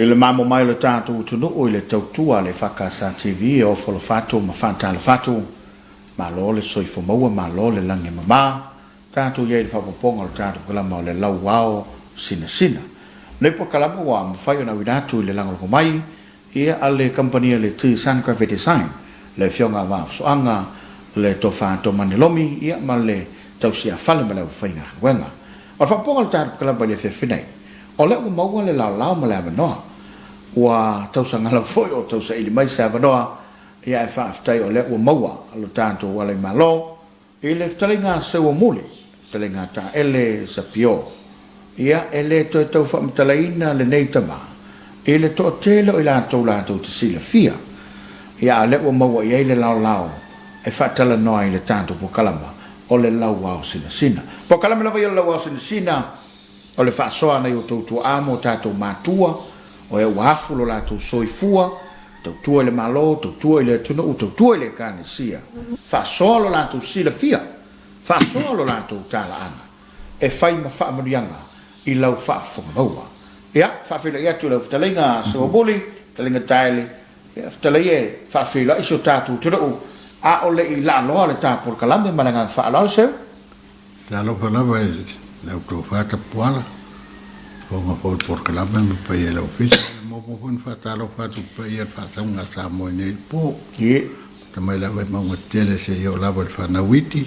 le mamo mai le tātou tunu o le tautua le whakasa TV o folo whātou ma whātala whātou ma lo le soifo maua ma lo le lange mama tātou iei le whapaponga le tātou kalama o le lau wao sina sina le po kalama wa mawhai o na winatu le langoloko mai ia ale kampania le T Sun Graphic Design le fionga wa fsoanga le tofa to manilomi ia ma le tausia fale ma le whainga wenga o whapaponga le tātou kalama le whewhinei o le ua maua le lau ma le amanoa ua tausanga la foi o tausa ili mai sa vanoa ia e whaaftai o le ua maua alo tātou wale malo i le ftalinga se ua muli ftalinga ta ele sa pio ia ele to tau whaamtalaina le nei tama i le to tele o i lātou te sila fia ia le ua maua i le lau e whaatala noa i le tātou po kalama o le lau wao sina sina po kalama lawa i le lau wao sina sina o le whaasoa na i o tautua amo tātou mātua o e wafu lo tātou soifua tautua i le malo, tautua i le tuna u tautua i le kānesia whaasoa lo tātou sila fia whaasoa lo tātou tāla ana e whai ma whaamurianga i lau whaafonga maua ia, whaafila i atu lau whatalinga sa wabuli whatalinga taile ia, whatalinga e whaafila iso tātou tuna u a o le i la loa le tāpur kalame malanga whaalala seu Talo palava lau tō whata puala Fonga fo por kalama me pa ia la ofisa mo mo fon fa talo fa tu pa ia fa nga sa mo nei po ye tamai la vai mo tele se yo la va fa na witi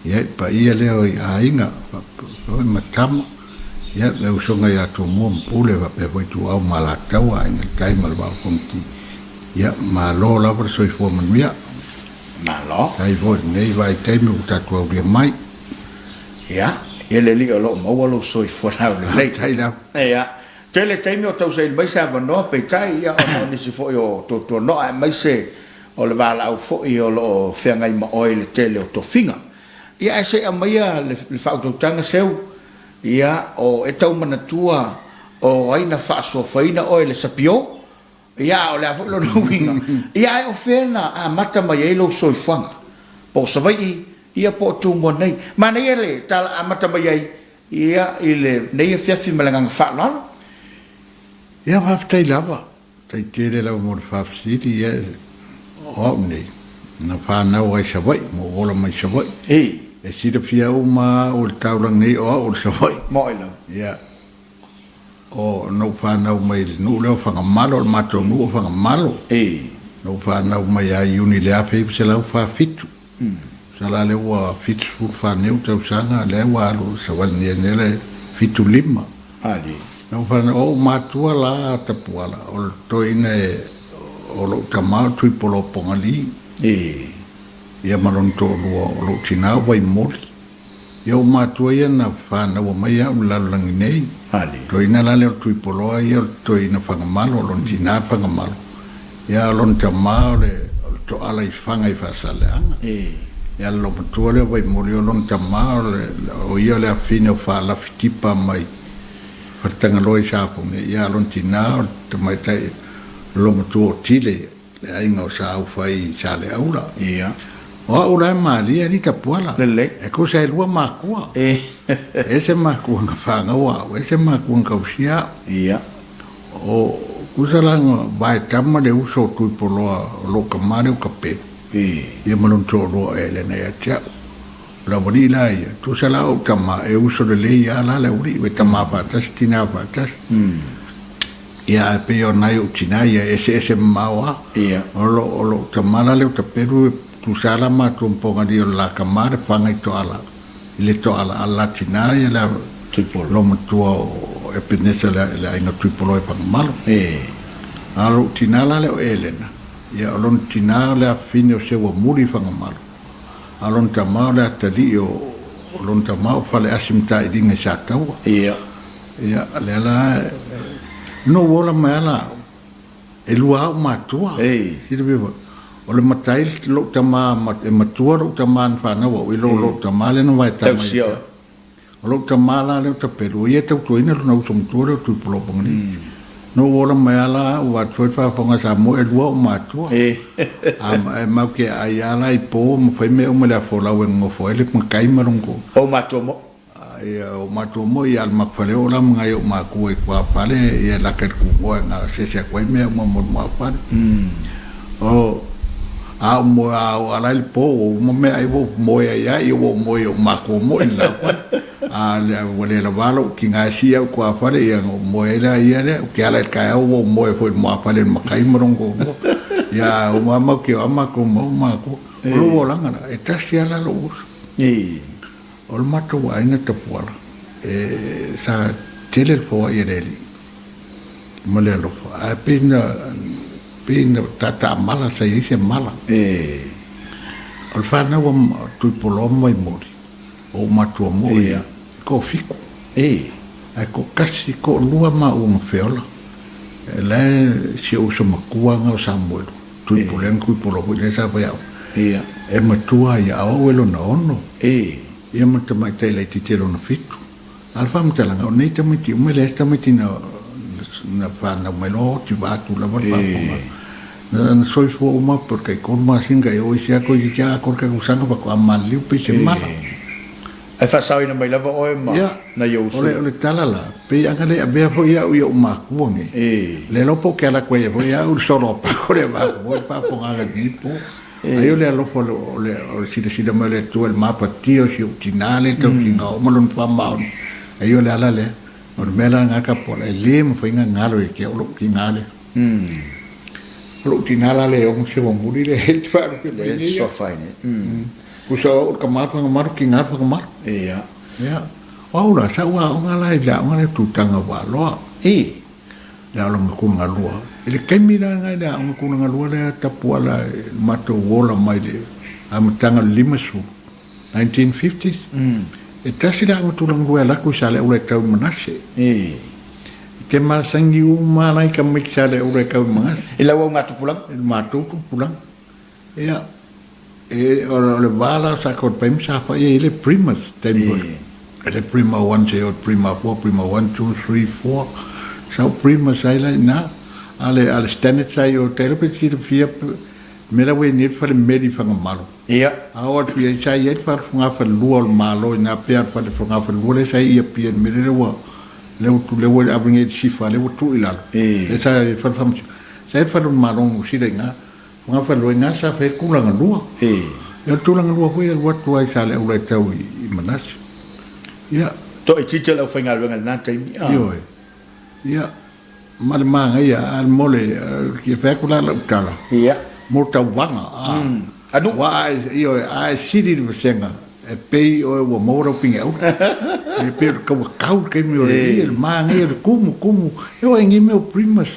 ia pa ia le o ainga so matam ia le usonga ya tu mo pule va pe voi tu au mala tau ainga tai mal va konti ia ma lo la va so fo man mia ma lo ai vo nei vai tai mi uta tu au mai ia ele li o lo maua lo soi fora o le tai la ia tele taimi o tau sei mai sa vano pe tai ia o ni si fo yo to no ai mai se o le vala au fo i o lo fenga i ma o le tele o to finga ia se a mai le fa to tanga seu ia o e tau mana tua o ai na fa so faina o le sapio ia o le fo lo no winga ia o fena a mata mai lo soi fanga po sa vai ia po tu mo nei mana ia le tal amata mai ia ile nei fiafi malanga fa no ia va tai lava tai tere la mo fa city ia o nei na fa na wa shavai mo ola mai shavai e sira fia uma o taulang nei o shavai mo ila ia o no fa na mai no le fa malo mato no fa malo no fa na mai ai uni le ape se la fa fitu sala le wa fit fu fa neu tau sanga le wa lu sa wal ni le fitu lima ali no fa o matua la tapuala o to ine o lo tama tui polo pongali ia malon to lo tina vai mori ia matua ia na fa na wa mai au la lang nei ali to ina la le tui polo ia to ina fa malo lo tina fa malo ia lon tama le to ala i fanga i fa sala ia lo patuale vai morio lon tama o ia le afine o fa la fitipa mai fatanga loi sapo ne ia lon tina te mai tai lo matu tile le ainga o sa au fai sale aula ia o ora malia ni tapuala le e ko sai lua makua ese makua nga fa nga wa ese makua ka usia ia o kusalanga vai tamma de uso tu polo lo kamare o kapet ia malon toro ele na ya tia la bonila ia tu sala o tama e uso de le ia la le uri we tama pa tastina pa tas ia pe yo na yo tina ia ese mawa ia o lo tama la le ta peru tu sala ma tu ponga di la kamar panga to ala ile to ala alla tina ia la tipo lo mtua e penesa la ina tu polo e pang malo alo tina la le elena ia alon tina le fine o se wa muri fanga malo alon tama le tali o alon tama fale asimta idinga sata wa ia le la no wola mala e lua matua sirbe o le matai lo tama matua lo tama fa na wa lo tama le no vai tama o lo tama la le ta peru ia tau tuina lo no som tuoro tu polo pangni no wola mala wa toi fa fonga sa mo e lua matua ma ke ayala i po mo foi me o me la fola wen mo foi le kai marongo o matua mo o matu mo ia al mafale o la mga yo maku e kwa pale ia la ket ku mo nga se kwa me mo mo pale o a mo a la el po mo me ai mo ia i mo yo maku mo la a le la valo ki nga sia kwa pale ia mo ia le ki ala ka o mo e foi mo pale ma kai mo ngo ya o mama ki o maku mo maku lo la nga e tasia la lo o le matou aiga tapuala sa tele le foa ia leli ma le alofa ae peina tataamala sa ia isi mala o le fanau tuipoloa mai moli o matua mo ia ko fiku ae ko kasi ko lua mauga feola e le si o usa makuaga o samuelu tuipolega kuipoloa foi le sa vaiao e matua ia ao e lona ono ia mata mai tai lai titelo na fitu alfa mata langa nei tamai ti umele tamai ti na fa na mai lo ti va tu la va na soi fo uma porque con ma singa e oi sia ko ki ka ko ka usanga pa ko amali pe se mala ai fa sai na mai lava o ma na yo so ole talala pe anga le abe fo ia o ma ku nge le lo po ke la ko ia fo ia u solo pa ko le va mo pa po nga ni po ayo le alofa o sida mele tu el mapa tio si utinale to kinga o malon pa maun ayo le ala le o mela nga ka po le mo fa nga ngalo e ke o kinale lo utinala le o se mo muri le het fa le so fine kusa o ka mar pa mar kinga pa mar ya o la sa wa o nga la le tu tanga wa lo le ala ngakuna ngalua ele kaimira ngai le ngakuna ngalua le tapuala mato wola mai le amatanga limasu 1950s e tasila ngatulang lua la ku sale ule tau manase ke masangi uma lai ka mixale ule ka mangas ila wa ngatu pulang mato ku pulang ya ole bala sa ko pem sa fa ele primas tempo ele prima 1 0 prima 4 prima 1 2 3 4 sau prima sai la na ale standard sai o terapi si fia mera we net fa le medi fa ngalo a o pia sai et fa nga fa luol malo na pia fa le nga fa luol sai ia pia mera le tu le we abringe si fa le tu ila sai fa sai fa malo si de nga fa lo nga sa fa ku la ngalo tu la ngalo ko ia wat tu ai sale o le tau I manas to e tite la fa ngalo na tai ia malmanga ia al mole ki fekula la tala mo tawanga anu wa io ai siri de senga e pei o mo ro pinga o e pe ko kau ke mi o il manga il kumu eu ngi meu primas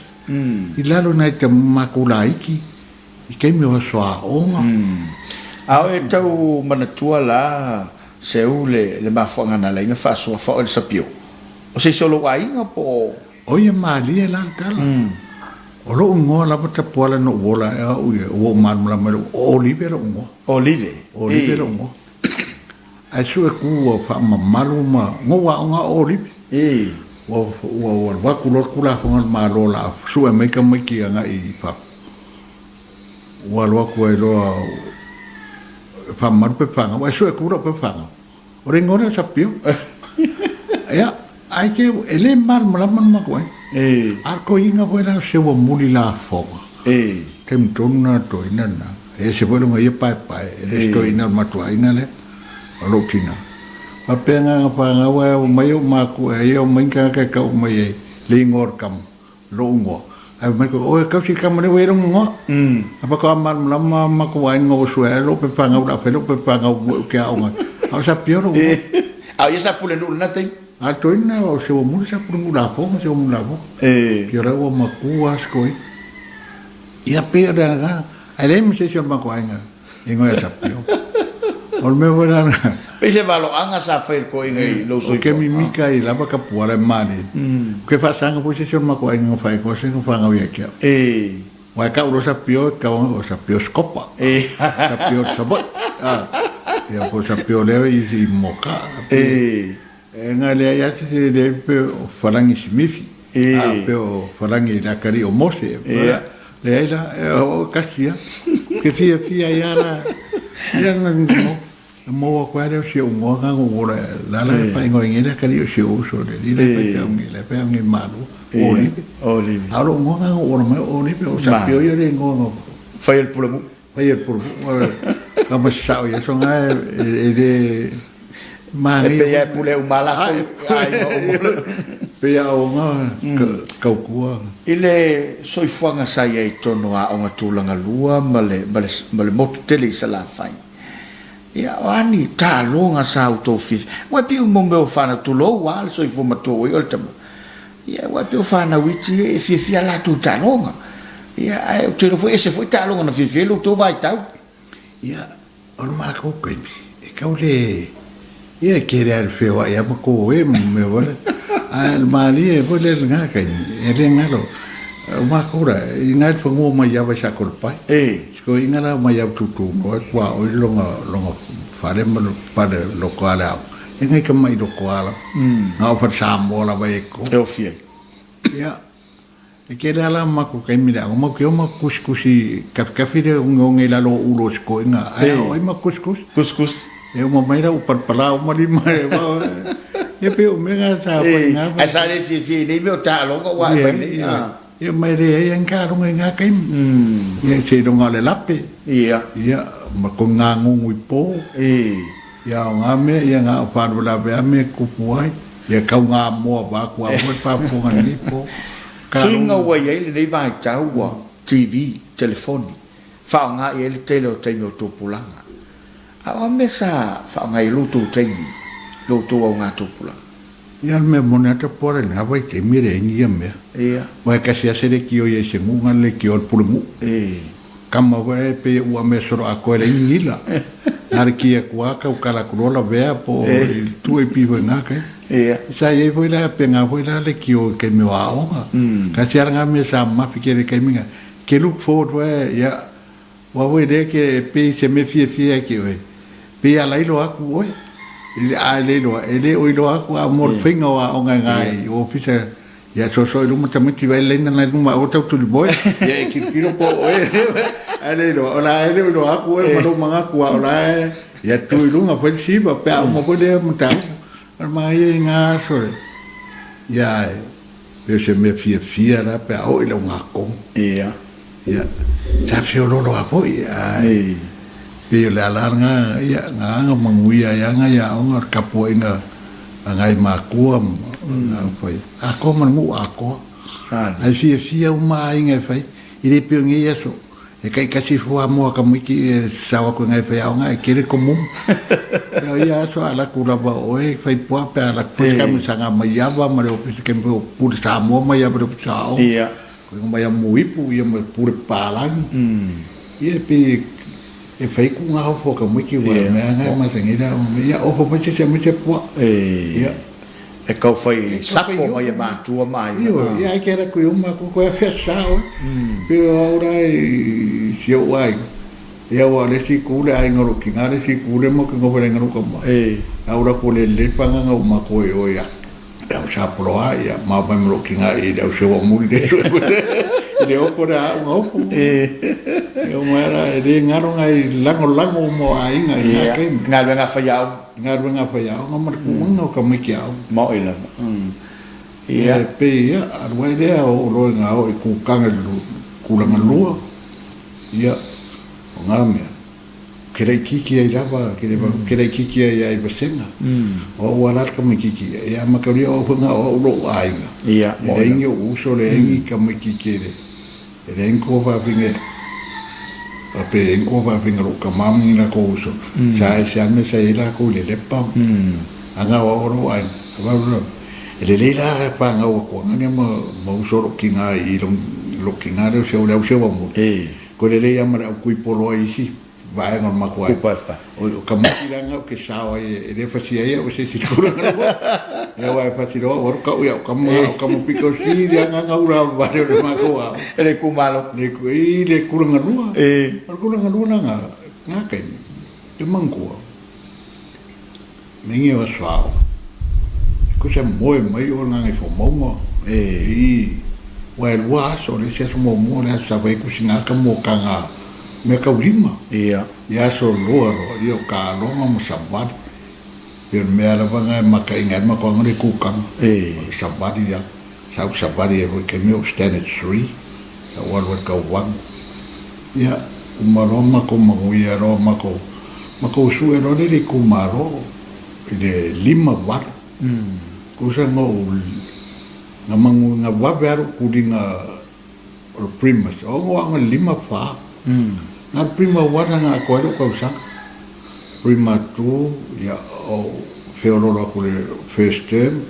I lalo na te makula iki I ke mi o soa onga a e tau manatua la seule le mafanga na le fa so fa o sapio o se solo ai nga po oia mali la tala o lo ngo la pata pola no wola o marmula me o libero ngo olive ngo ai su ku o fa malu ma ngo wa nga o libe o wa kula fa malo la su e me ka me ki nga I fa wa lo ku e lo fa mar pe fa nga wa su e ku ro pe fa nga o ringo na sapio ya ai ke ele mar malaman ma ko arko inga buena se wo muli la foga tem tonna to inana se vuelo ngai pai ele sto ina matua inale lo tina apenga pa ngawa mai ma ko yo minka ka ka mai lingor kam lo ngo ai mai ko o ka si kam ne we ngo apa ko mar malama ma ko ai ngo su lo pe pa ngau la pe lo pe pa ngau ke au au sa pioro au sa pule no na tem a toina o se o musa por mula fo se o mula fo que ora o makua skoi ia pera ga ale me se o makuanga ingo ya sapio o me vora pese valo anga sa fer ko ingai lo so que mi mika I la ka puara mani que fa sanga po se o makuanga fa ko se no fa nga ya ke wa ka o sapio ka o sapio skopa sapio sabot ya po sapio le I moka ngale ya se de pe falangi smifi pe o falangi la kari o mose le ela o kasia que fia ya la no mo kwa le si ngo nga ngo la pa ngo ngi ka ri si o so le le pa ngi le pa ngi malu o li alo ngo nga ngo o ni pe o sa pio yo le ngo fai el pulmu kama sa ya so nga de ma pe ya pule umala ai pe ya o nga ka ku ile soi fuanga sai ai tono a onga tulanga lua male mo tele sala fai ya ani ta longa sa auto fif wa pi un mombe o fana tulo wa soi fu mato o ultimo ya wa pi o fana witi e fifi ala tu ta longa ya ai tu foi ese foi ta longa na fifi lo to vai tau ya o ma ko ko e ka le ya kere al feo ya ko e me vole al mali e vole nga ka e re nga lo ma ko ra nga fo mo ma ya ba sa ko pa ko ingana ma ya tutu no kwa o longa fare ma pare lokala ngai ka mai lokala nga fa sa mo la ba ko e o fie ya e ke la ma ko kai mira ma ko ma kuskusi ka fide ngai la lo ulo ko nga ai o ma kuskus e mo mai ra upar pala o mali mai ba e pe o mega sa pa nga a sa le fie ni me o ta lo ko wa ba ni ia mai re yang ka ronga nga kai ia se ronga le lape ia ma ko nga ngui po ia nga me ia nga pa la be me ku puai ia ka nga mo ba ku a mo pa pu nga ni po singa wa ye le vai tau wa TV telefoni fa nga ye le tele o te no to pulanga a me sa fa nga lu tu te lu tu nga to pulanga ia me moneta por na vai que mire ngia me ia vai ka sia sere ki o ye se ngunga le ki o pulmu kama vai pe o me soro a ko le ngila ar ki e kwa ka kala kurola vea po tu e pi nga ka ia sa ye foi la pe nga foi la le ki o ke me wa o ka sia nga me sa ma fi ke ke minga ke look forward ya wa voi de ke pe se me fie ke o pe ala ilo aku o ele o ilo aku a mor finga o ngai o pisa ya so lu mutamiti vai lena na numa o tau tuli boy ya ki piro po ele lo aku e malo manga ku ola ya tu lu nga foi si ba pa mo pode muta ma ye nga so ya pe se me fia na pa o ilo nga ko ya sa se lo apo ya pe la larga ya nga manguia ya nga ya o kapo inga ngai makua nga foi ako man mu ako ai fia uma inga fai ile pe ngi eso e kai kasi fu amo ka miki sawa ko ngai fai nga kire comum ya so ala kula ba oi fai po pe ala pus ka misanga mayaba mare opis ke pur sa mo mayaba ro sa o ko maya muipu ia mo pur palang pe e fai ku nga ho ka miki wa me nga ma sengira ya o po se se po e ka fai sapo mai ma tua mai ya que era ku uma ku ko fechao pe ora se o ai ya wa le si ku le ai ngoro ki ngare si ku le mo ko ngore ngoro ko ma ora ko le panga nga uma ko o ya da sa pro ai ma ba mo ki ngare da se o muri de le o por a ngo eu era de ngaro ngai lango mo ai ngai ke ngal nga faiao ngo mar ku ngo ka mi kiao mo ila pe ya arwai de o ro nga o ku kanga lu ku la ngalua ya ngame kere kiki ai lava kere kiki ai basenga o wala ka mi kiki ya makari o nga o ro ai nga ya mo ingo uso le ngi ka mi kiki de renko va vinge ape renko va vinge ro kamami na ko uso sa me sa ila ko le lepa anga oro ai va ro le leila pa nga ko nga mo uso ro kinga i lo kinga ro se o mo ko le leia mara ku polo ai si vai ngor makua o kamakiranga o ke sawa e le fasia ia o se sikura e vai fasiro o ka o kamu piko si dia nga ura bare o makua ele kumalo le ku i le kuranga rua o kuranga rua nga kai te mangua mengi o swao ko se moi mai o nga ngai fo momo i wa so le se mo le sa vai ku singa ka mo kanga me kaulima ia ia so loa ro io ka longa mo sabat io me ala vanga maka inga ma ko ngri ku kam sabat ia sabat ia ke me standard 3 wa ka wang ia umaroma ko manguia ro mako su ero ni ku maro de lima war kusa ngo nga mangu nga waberu kudinga primas o ngo lima fa nga prima wara nga koero kausa prima tu ya o feolora kule first term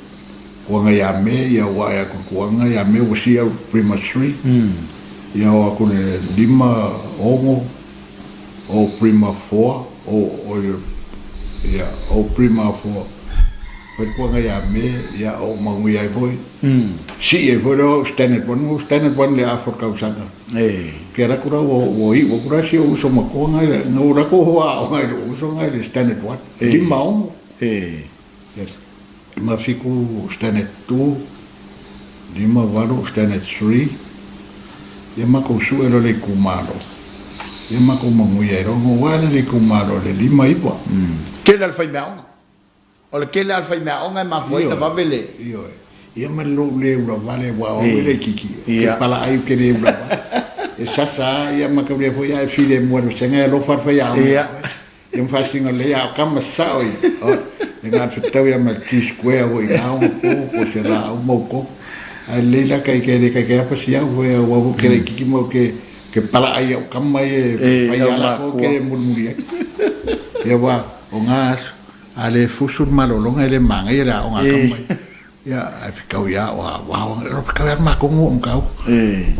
kuanga ya me ya wa ya kuanga ya me usia prima 3 ya wa kule lima ongo o prima 4 o ya o prima 4 per kuanga ya me ya o mangu ya boy si e bodo standard one le afor kausanga kera kura o kura si o so makonga no ura ko wa o ngai o so ngai le standard one di mau yes ma fiku standard 2 di ma varo standard 3 ya ma ko su ero le kumaro ya ma ko mangu ya ro no wa le kumaro le lima ipo ke le fai mau o le ke le fai mau ngai ma foi na va bele io ia ma lo le ura vale wa o le kiki ke pala ai ke le ura e sasa ia ma ka le foi ai file mo no senga lo far fa ya ia e fa singa le ya kama sa oi e nga fitau ia ma ti square o ina o se la o mo ko ai le la kai ke pa sia o ke kiki mo ke pala ai o kama e fa ya la ko ke murmuri ia wa o ngas ale fusul malolonga ele manga ia o nga kama ya kau ya wa kau ya ma ko ngom kau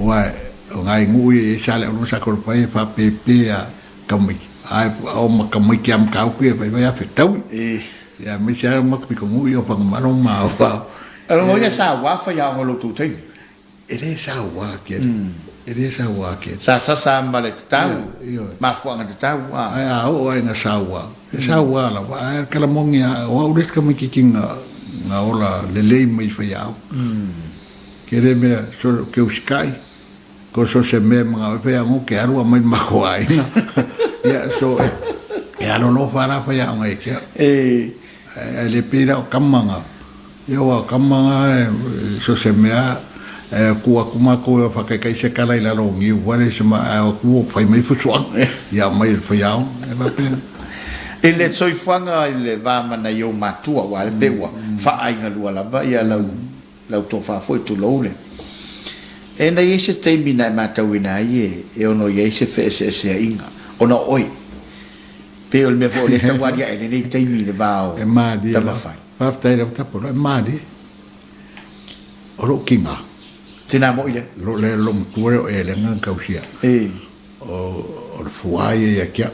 wa ngai ngui sale no sa ko pai fa pepe ya kami ai o ma kami kiam kau ku pa ya fetau ya me sia ma ko ngui o pa mano ma wa ero mo ya sa wa fa ya ngolo tu tai ele sa wa ke ele sa wa ke sa male tau ma fu nga tau ai o ai na sa wa la wa kala mongia o ules kami kikinga na ola lelei mai faiao kere me so ke uskai ko so se me mga faiao ngo ke aru mai mako ai ya so ya no fara faiao ngai ke le pira kamanga yo kamanga so se me ku akuma ko fa kai se kala ila lo ngi wale se ma ku fai mai fu ya mai faiao ba pe ele soi fanga ele va mana yo matua wa le bewa fa ai nga lua lava ia lau to fa foi tu lole e na ese te mina matawina ye e ono ye se fe se inga ono oi pe o me vo le tawaria ele nei te mina va e madi tama fai fa tai ra tapo e madi oro kinga tina mo ile lo mtuore e le ngan kausia o fuai ya kia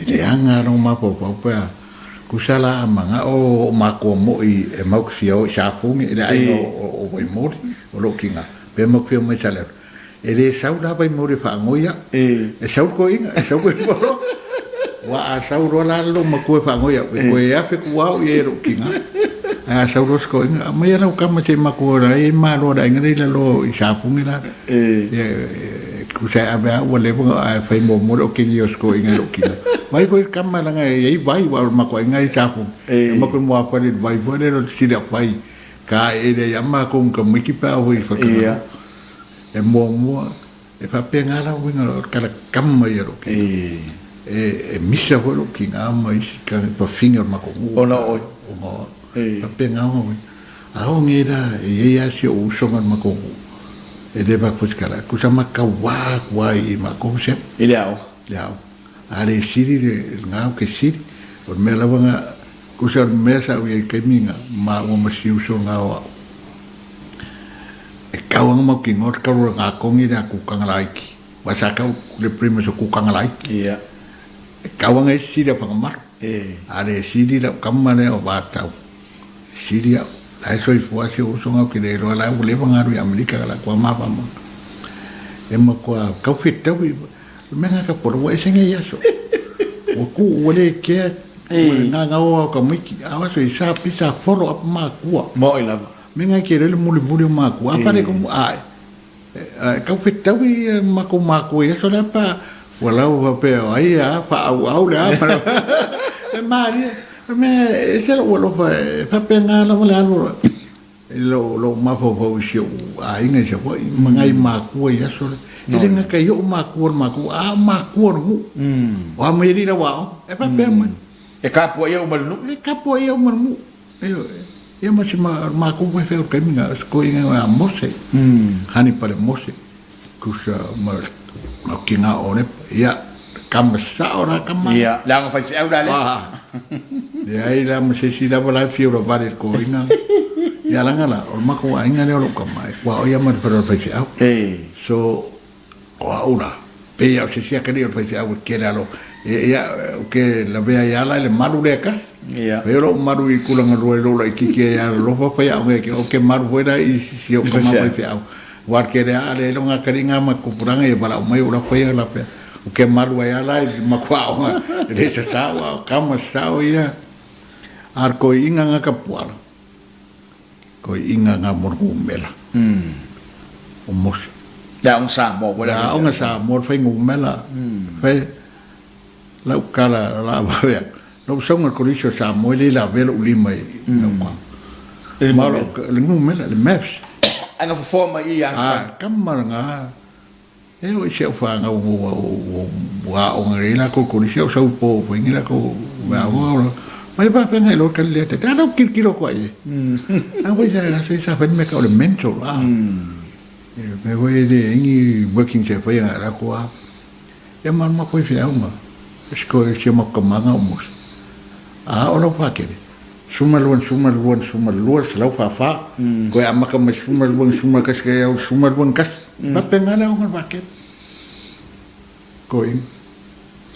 le anga no ma po pa kusala manga o ma ko mo i e ma fio sa fungi le ai o voi mori o lo kinga pe mo fio me sale e le sau la vai mori fa ngoia e sau ko inga sau ko mo wa sau ro la lo ma ko fa ngoia ko ya fe ku wa e lo kinga a sau ro ko inga ma ya no kama se ma ko ra e ma lo da ngai la lo i sa fungi la kusa aba wale a fai mo o kingi o sko inga lo kinga vai ko kama langa e vai wa ma ko inga i sapu ma ko mo apa vai vole ro sila fai ka e le yama ko ka miki pa o i fa e mo e fa penga la winga kala kama i ro e misa ho lo kinga ma i ka pa finger ma ko ona o pa penga o a o ngira e ya si o so ma ko e deva puskala kusama ka wa i ma ko se ileao ale siri ngau ke siri o me la wanga kusar mesa o ke minga ma o ma si uso ngau e kawang mo ki ngor ka ro nga ko ngi na ku kang laiki wa sa ka le primo so ku kang laiki e kawang e siri pa ngamar ale siri la kamane o ba tau siri la so i fua si uso ngau ki le ro la u le bangaru amerika la kwa ma pa mo e mo kwa ka fitta wi menga ka por wa senga yaso o ku wale ke nga o ka miki awa so isa pisa follow up ma ku mo ila menga ke le muli ma ku apa le ko ai ka fitta wi ma ku yaso la pa walau pe ai fa au le para e mari me se lo fa penga lo le alo lo ma fo sio ai ngai se foi mangai ma ku ia so ele nga kai o ma ku mu wa me ri ra wa e fa pe ma e ka po ia o malu e ka po ia o mu e ma se ma ku me fe o kai minga ko inga a mose hani pare mose kusa ma kinga one ia kamasa ora kama ia la nga fai au dale ya ila ma se si la vola fi ora vale ko inga ya la ngala o ma ko inga le o kama wa o ia ma pero fai au so o ora pe ya se si akari o fai au ke la lo ya que la vea ya la le maru le ka pero maru i kula nga ro lo ki ke ya lo fa fa ya o ke maru fuera i si o kama fai au wa ke le lo nga karinga ma ku puranga e bala mai ora fa ya la pe o que malu ai ala ma kwao le se sawa kama sao ia ar ko inga nga kapuala ko inga nga morgu mela o mos da un sa mo wala da un sa mo fai ngu mela fai la kala la va no son el colisio sa mo le la velo lima no kwa malo le ngu mela le maps ana fo forma ia kama nga e o se fa nga wa o ngela ko colisio sa po ngela ko wa mai ba pe ngai lo ka le te da no kilo ko ai a voi se sa fa me ka o mental me voy de ngi working chef ya ra ko e man ma ko fi uma sko se mo ko manga mus o lo fa ke suma luan se lo fa ko ya ma ka ma suma luan kas ke o suma luan kas ba pe ngala o ba ke ko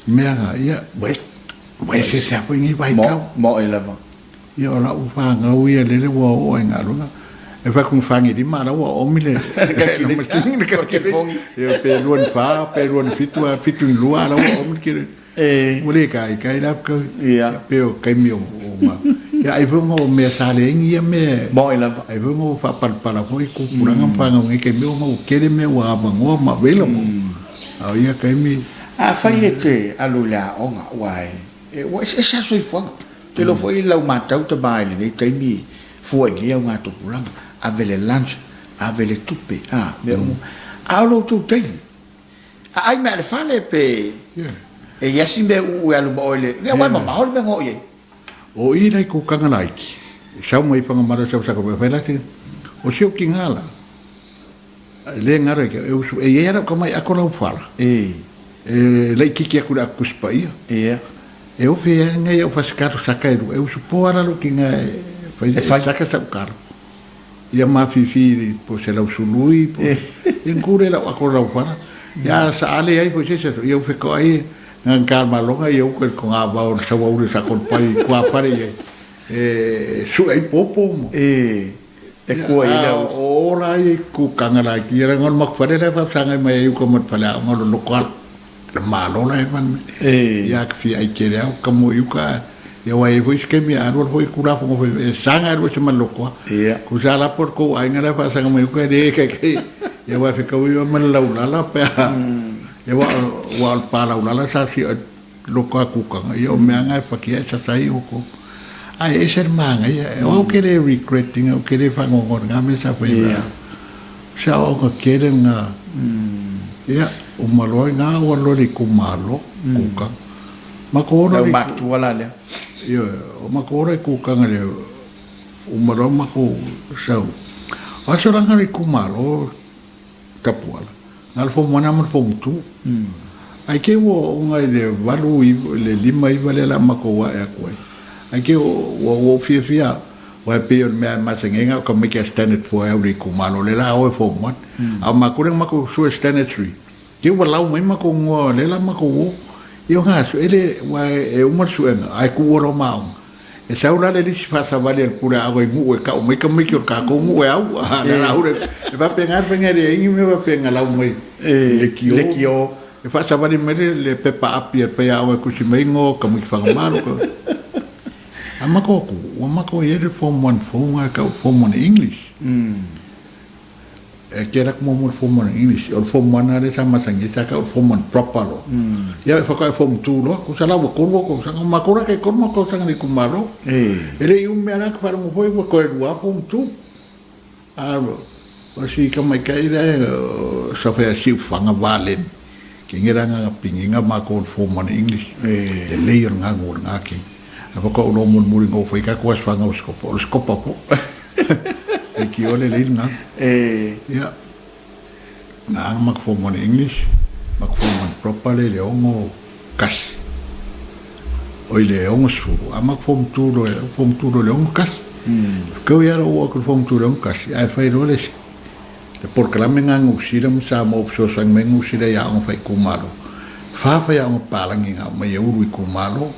me nga ya Wai se se apa ini baik kau? Mo ela ba. Ya ora u fa nga u ia le wo o nga lu nga. E fa kun fangi di mara wo o mile. Ka ke fongi. Ya pe luan fitu lua la wo o mile ke. Mule kai la ka. Ya pe o kai mi o ma. Ya ai vo mo me sa le ngi ya me. Mo ela ba. Ai vo mo fa para ko ku puranga fa nga ngi ke mi o mo ke me wa ba ngo ma velo mo. Au ia kai mi. A fai te alula o nga wai. Wa se sa soi fo te lo foi la ma tau te bai ni te mi fu ngi o nga to pulang avele lunch avele tupe me a lo tu te ai me le fale pe e yasi me u alu boile le wa ma hol me ngo ye o i nei ku kanga laiki sa mo i panga mara sa ko pe la te o sio kingala le ngara ke e era como a ko la fala le kiki ku da kuspa ia eu vi ngai o fascaro sacairo eu supora lo que ngai faz saca sacar ia ma fi po se la usului po en cure la acorda para ya sa ale ai po se eu fico aí ngan calma longa eu con a va o sa o sa con pai qua pare su ai popo e ko ia ora ai ku kangala ki era ngol mak fare la fa sanga mai eu como fala ngol lokal malo la evan ya fi ai kere au como yuka ya wai foi que mi aro foi cura fo sanga aro se malo ko ku sala por ko ai ngala fa sanga mai ko de ke ya wai fica yo man la pe ya wa pa la sa si lo ko ku ka yo me anga fa ki sa sai ko ai ese manga ya o quere regretting o quere fa ngor ngame sa fa ya sa o ko quere nga ya o malo nga o lo ri ku malo ku ka ma ko ro ma tu ala le yo o ma ko ro ku ka ngale o malo ma ko sa o so ranga ri ku malo tapuala ngal fo mona mo fo tu ai ke wo nga de valu le lima i vale la ma ko wa ya ko ai ke wo fia wa pe me ma senga ko me ke standard fo e ri ku malo le la o fo mo a ma ko ma ko su standard 3 que o lau mai ma ko ngo le la ma ko yo ha so ele wa e o mar su ai ku o ma e sa ora le si fa sa vale pura agua i mu e ka o mai ka mai ka ko mu e au na ora e va pengar pengar e me va pengar lau mai le kio e fa sa vale mai le pepa api e pe agua ku si mai ngo ka mu fa malo ko ama ko o ma ko e form 1 form ka form 1 english que era como un form en English o form one de sama sangi saka form one proper lo ya fue que form two lo cosa la bokurbo ko sanga makura que como cosa ni kumaro ele un me ana que para un juego ko el form two así como que era so fue así fanga valen que era nga pinginga mako form one English de leer nga ngor nga ki apa ko no mun muri ngo foi ka ko fanga os copa po e que olha ali na ya na mak form one English mak form one proper le ongo kas oi le ongo su mak form two le ongo kas que eu era o form two le ongo kas ai fai roles porque la menga ngusira msa mo opso sang menga ngusira ya on fai kumalo fa ya on palangi nga mai uru kumalo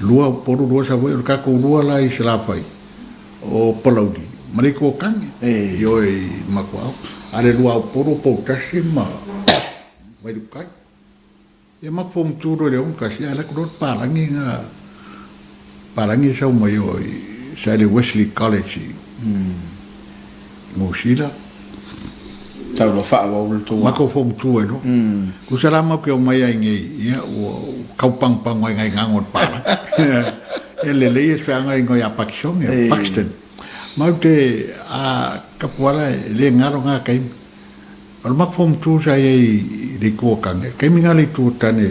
lua poru lua sa voi ka ko lua la isla fai o polaudi mariko kange yo e makwao ale lua poru po tasima vai du kai e mak fom turo le on kasi ala ko palangi sa mo yo sa le Wesley College ngusira tau lo fa wa ul tu mako fom tu no ku sala ma ke o mai ai ngai ya o kau pang ngai ngangot pa ele le es fa ngai ngai apaction e Paxton ma te a kapuala le ngaro nga kai al mak fom tu sa ai ri ko kange kai minga le tu tane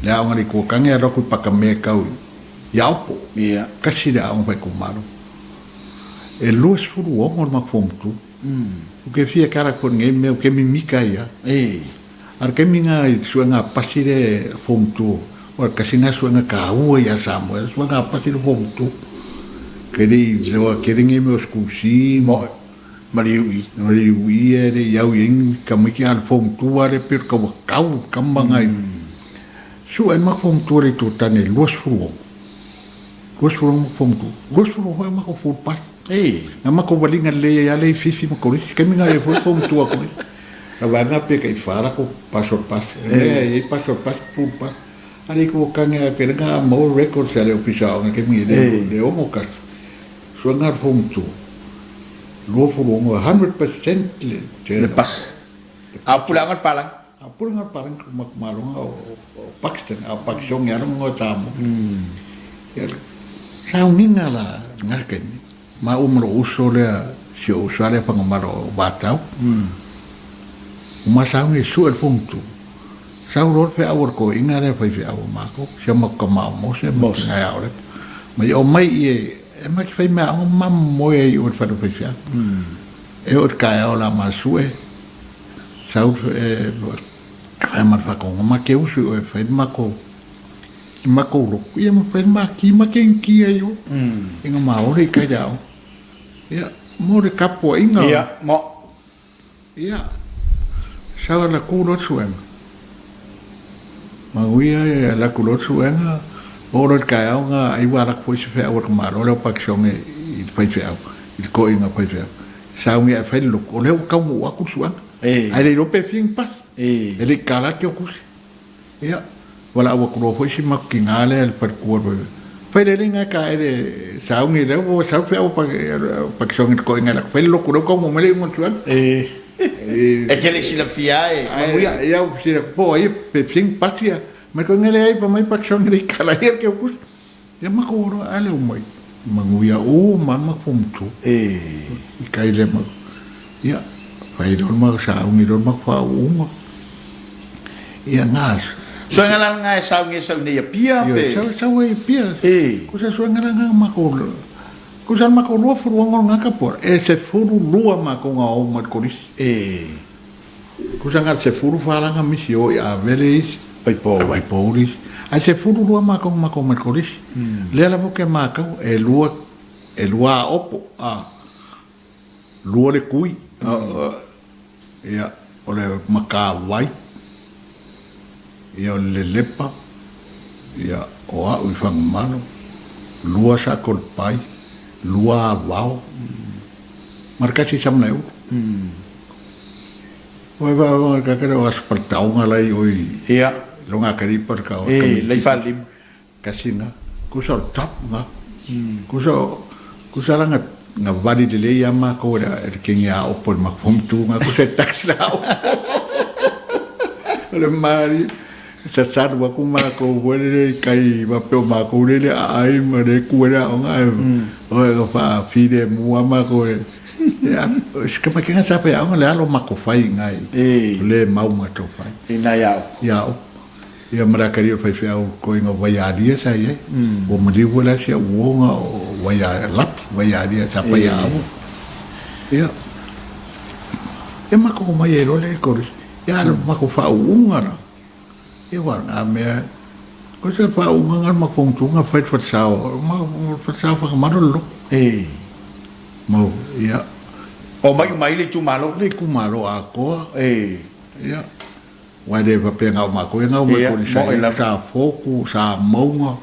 le a ngai ko kange ro ku pakame kau ya opo ya kasi da on vai ku maro e luz furu o mak fom tu o que fia cara con game o que mi mica ya ar que minga suanga pasire fontu o casina suanga ka u ya samuel suanga pasire fontu que lo que ringe me oscusi mo mariui ere ya yin kamiki al fontu are per como kau kambangai su en ma fontu re tutane los furu fontu los furu ho ma ko fu pas na mako walinga le ya le fifi mo koris ke minga e foi fom tua koris na vanga pe kai fara ko paso e paso full pas ali ko kanga ke nga mo record sa le oficial ke mi de o mo kas so nga fom tu lo fo mo 100% le pas a pulangat palang ko mak malong o Paxton a Paxton ya mo tamo ya sa unga la ngaken ma umro uso le si usare pa ngaro batau ma sa ngi su el punto sa ro fe awor ko ingare fa fe awo mako se mo ko ma mo se mo sa awre ma o mai e ma ki fe ma o ma mo e o fa do fe e o ka o la ma su e sa u fa ma fa ko ma ke uso e fe ma ko lo ia ma fe ma ki ayo inga ma ore ka dao ya mo de capo inga ya mo ya sa la kulo suenga ma uia la kulo suenga ora ka nga ai wa la ko se fa ora ma ora pa xiong e fa fa il ko inga fa fa sa un ia fa lo ko le ka mo aku suenga ai le pe fin pas ele kala ke ku ya wala wa ko fo si makingale el percorso Fai ringa ka ere sa ungi le o sa fe o pa xiong ko inga la fe lo ko ko mo mele mo tuan e que le si la fia ya si le po ai pe fin patia me ko ngele ai pa mai pa xiong ri kala her ke ku ya ma ko ro ale o mai manguia o mama fom tu kai le ma ya fai ro ma sa ungi ro ma fa o ya ngas so ngala nga sa ni pia pe sa pia ko sa so ngala nga makolo ko sa makolo fu nga ka por se furu lua ma ko nga o mat koris ko sa nga se furu fala nga misio ya velis pai poris a se furu lua ma ko mat koris le la boke ma ka e lua opo lua le kui ya ole maka wai ia le lepa ia o a u fang mano lua sa kol pai lua wao marca si sam neu oi va ka ka o aspartau nga lai oi ia longa kari per ka o le falim kasina ku so tap nga ku sa ranga nga vali de le ama ko da kenya opol ma fom tu nga ko se tax la le mari sa sa wa ku ma ko wele kai ma pe ma ko le ai ma de ku ra nga o fa fi de mu ma ko ya ska ma kinga sa pe ang le alo ma ko fai ngai le mau ma to fai ina ya ia marakari o fai fai ko inga vaiadia sa ye o mali wala sia wonga vaiadia sa pa ia ia e ma ko mai ero le ko ia ma ko fa unga na ia wa na me ko se fa unga ma ko tunga fai fa sao ma fa sao fa ma lo mo ia o mai le tu malo a ko ia wa de va penga ma ko nga ma ko sa foku sa monga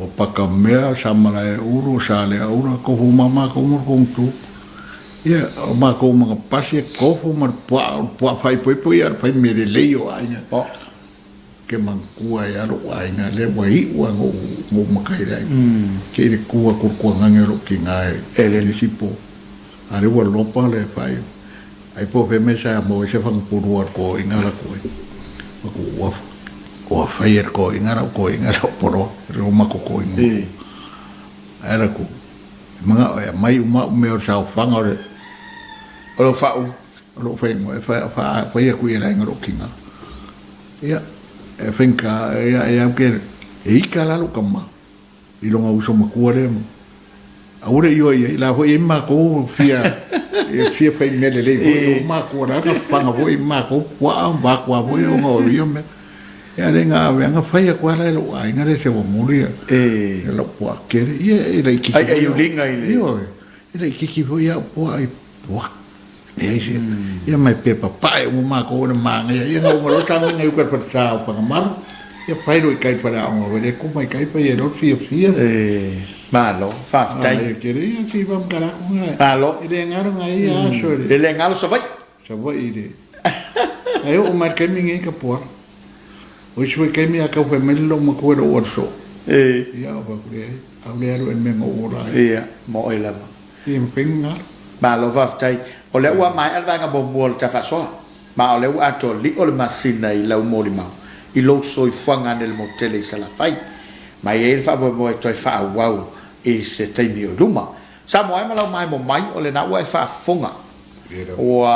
o pakamea sa mala uru sa le uru ko mama ko mo tu ia ma ko ma pasi ko fu ma po fai po ia fai me le yo ainga ke man ku ai aro ainga le mai wa ngo ma kai dai ke le ku ko ngangero ki ngai ele sipo are wa lopa le fai ai po pe mesa mo se fang puru ko ingara ko o faier ko ingara poro ro ma ko ingo era ko manga mai uma me o sa fanga o fa mo fa ia ku ia ngaro kinga ia e finka ia ke e kala lo kama i longa uso ma kuare mo aure yo la ho ma ko fia fia fai mele le ma ko ra ka fanga voi ma ko wa ba ko voi o yo me ya renga venga fai ko ala lo ai ngare se mo muria lo po ke ye le ki ai ulinga ile yo le ki voi ya po ai po ya mai pe pa o ma ko na ma ya no lo tang ngai ko fa sa pa mar ya fai lo kai para o ve ko mai kai pa ye lo fia malo fa tai queria si vam cara com malo ele ngaram aí acho ele ngalo so vai ide aí o marquei ninguém que por hoje foi quem me acabou família lo ma ko do orso ya ba ku ai aulero en me ora mo ela sim pinga malo fa tai o le wa mai alva nga bomol ta fa so ma o le wa to li o le masina i la mo li ma i lo so i fanga nel motel sa la fai ma e fa bo to fa wow e se taimi o luma sa mo ai malo mai mo mai o le na wa fa fonga o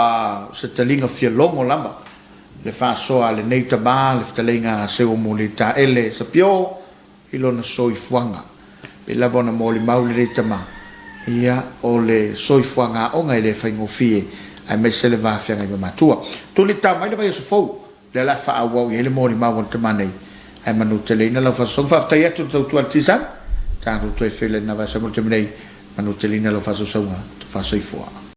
se talinga fia longo lamba le fa so ale nei taba le talinga se o mo le ta ele sa pio i lo na so i fanga pe la bona mo li mau le tama ia o le so i fanga o ngai le fa ngofie ai me se le va fia ngai matua tu le ta mai le vai so fo le la fa wow ye le mo li mau tama nei ai manu telina lo fa so fa tai tu tu artisan ta tu e fele na va sa mo temei manu telina lo fa so tu fa so i fo